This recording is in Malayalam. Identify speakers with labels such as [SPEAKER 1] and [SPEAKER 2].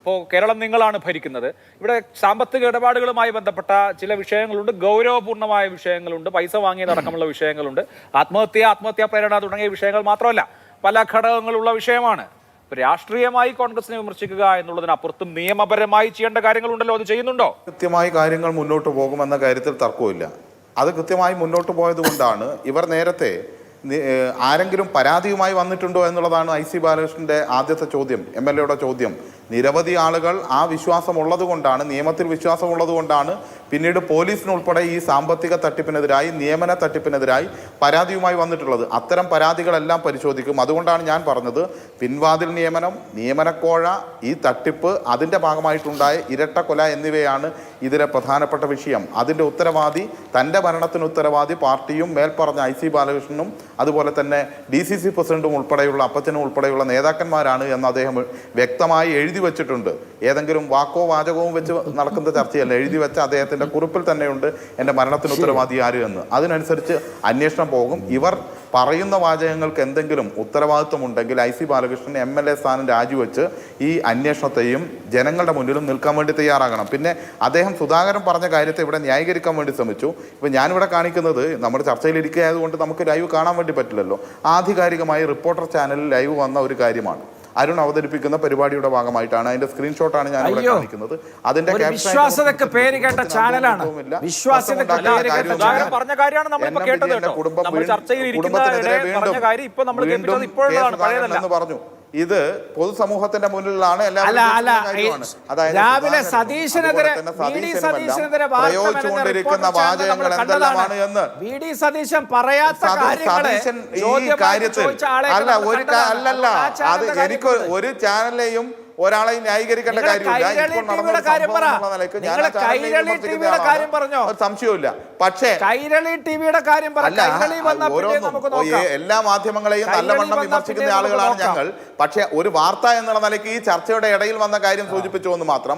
[SPEAKER 1] ഇപ്പോൾ കേരളം നിങ്ങളാണ് ഭരിക്കുന്നത്. ഇവിടെ സാമ്പത്തിക ഇടപാടുകളുമായി ബന്ധപ്പെട്ട ചില വിഷയങ്ങളുണ്ട്, ഗൗരവപൂർണ്ണമായ വിഷയങ്ങളുണ്ട്, പൈസ വാങ്ങിയതടക്കമുള്ള വിഷയങ്ങളുണ്ട്, ആത്മഹത്യാ പ്രേരണ തുടങ്ങിയ വിഷയങ്ങൾ മാത്രമല്ല, പല ഘടകങ്ങളുള്ള വിഷയമാണ്. രാഷ്ട്രീയമായി കോൺഗ്രസിനെ വിമർശിക്കുക എന്നുള്ളതിനപ്പുറത്തും നിയമപരമായി ചെയ്യേണ്ട കാര്യങ്ങളുണ്ടല്ലോ, അത് ചെയ്യുന്നുണ്ടോ?
[SPEAKER 2] കൃത്യമായി കാര്യങ്ങൾ മുന്നോട്ട് പോകുമെന്ന കാര്യത്തിൽ തർക്കമില്ല. അത് കൃത്യമായി മുന്നോട്ട് പോയത് കൊണ്ടാണ് ഇവർ നേരത്തെ ആരെങ്കിലും പരാതിയുമായി വന്നിട്ടുണ്ടോ എന്നുള്ളതാണ് ഐ സി ബാലകൃഷ്ണന്റെ ആദ്യത്തെ ചോദ്യം, MLA ചോദ്യം. നിരവധി ആളുകൾ ആ വിശ്വാസമുള്ളത് കൊണ്ടാണ്, നിയമത്തിൽ വിശ്വാസമുള്ളത് കൊണ്ടാണ് പിന്നീട് പോലീസിനുൾപ്പെടെ ഈ സാമ്പത്തിക തട്ടിപ്പിനെതിരായി, നിയമന തട്ടിപ്പിനെതിരായി പരാതിയുമായി വന്നിട്ടുള്ളത്. അത്തരം പരാതികളെല്ലാം പരിശോധിക്കും. അതുകൊണ്ടാണ് ഞാൻ പറഞ്ഞത്, പിൻവാതിൽ നിയമനം, നിയമനക്കോഴ, ഈ തട്ടിപ്പ്, അതിൻ്റെ ഭാഗമായിട്ടുണ്ടായ ഇരട്ടക്കൊല എന്നിവയാണ് ഇതിലെ പ്രധാനപ്പെട്ട വിഷയം. അതിൻ്റെ ഉത്തരവാദി, തൻ്റെ ഭരണത്തിന് ഉത്തരവാദി പാർട്ടിയും മേൽപ്പറഞ്ഞ ഐ സി ബാലകൃഷ്ണനും അതുപോലെ തന്നെ DCC പ്രസിഡന്റും ഉൾപ്പെടെയുള്ള, അപ്പച്ചനും ഉൾപ്പെടെയുള്ള നേതാക്കന്മാരാണ് എന്ന് അദ്ദേഹം വ്യക്തമായി എഴുതി വെച്ചിട്ടുണ്ട്. ഏതെങ്കിലും വാക്കോ വാചകവും വെച്ച് നടക്കുന്ന ചർച്ചയല്ല, എഴുതി വെച്ച അദ്ദേഹത്തിൻ്റെ കുറിപ്പിൽ തന്നെയുണ്ട് എൻ്റെ മരണത്തിന് ഉത്തരവാദി ആര് എന്ന്. അതിനനുസരിച്ച് അന്വേഷണം പോകും. ഇവർ പറയുന്ന വാചകങ്ങൾക്ക് എന്തെങ്കിലും ഉത്തരവാദിത്വം ഉണ്ടെങ്കിൽ ഐ സി ബാലകൃഷ്ണൻ MLA സ്ഥാനം രാജിവെച്ച് ഈ അന്വേഷണത്തെയും ജനങ്ങളുടെ മുന്നിലും നിൽക്കാൻ വേണ്ടി തയ്യാറാകണം. പിന്നെ അദ്ദേഹം സുധാകരൻ പറഞ്ഞ കാര്യത്തെ ഇവിടെ ന്യായീകരിക്കാൻ വേണ്ടി ശ്രമിച്ചു. ഇപ്പം ഞാനിവിടെ കാണിക്കുന്നത്, നമ്മുടെ ചർച്ചയിലിരിക്കുകയായതുകൊണ്ട് നമുക്ക് ലൈവ് കാണാൻ വേണ്ടി പറ്റില്ലല്ലോ, ആധികാരികമായി റിപ്പോർട്ടർ ചാനലിൽ ലൈവ് വന്ന ഒരു കാര്യമാണ്. അരുൺ അവതരിപ്പിക്കുന്ന പരിപാടിയുടെ ഭാഗമായിട്ടാണ്. അതിന്റെ സ്ക്രീൻഷോട്ടാണ് ഞാൻ ഇവിടെ കാണിക്കുന്നത്. അതിന്റെ
[SPEAKER 3] വിശ്വാസതയ്ക്ക് പേര് കേട്ട ചാനലാണ്.
[SPEAKER 1] പറഞ്ഞ കാര്യമാണ് നമ്മൾ കേട്ടത്.
[SPEAKER 2] വീണ്ടും പറഞ്ഞു. ഇത് പൊതുസമൂഹത്തിന്റെ മുന്നിലാണ്.
[SPEAKER 3] രാവിലെ സതീശനെതിരെ
[SPEAKER 2] പ്രയോഗിച്ചുകൊണ്ടിരിക്കുന്ന വാചകങ്ങൾ എന്തെല്ലാമാണ് എന്ന്
[SPEAKER 3] VD സതീശൻ പറയാത്ത
[SPEAKER 2] ഈ കാര്യത്തിൽ അല്ലല്ല, അത് എനിക്ക് ഒരു ചാനലിലെയും ഒരാളെ ന്യായീകരിക്കേണ്ട കാര്യമില്ല. സംശയമില്ല. പക്ഷേ എല്ലാ മാധ്യമങ്ങളെയും നല്ലവണ്ണം വിമർശിക്കുന്ന ആളുകളാണ് ഞങ്ങൾ. പക്ഷേ ഒരു വാർത്ത എന്നുള്ള നിലയ്ക്ക് ഈ ചർച്ചയുടെ ഇടയിൽ വന്ന കാര്യം സൂചിപ്പിച്ചു എന്ന് മാത്രം.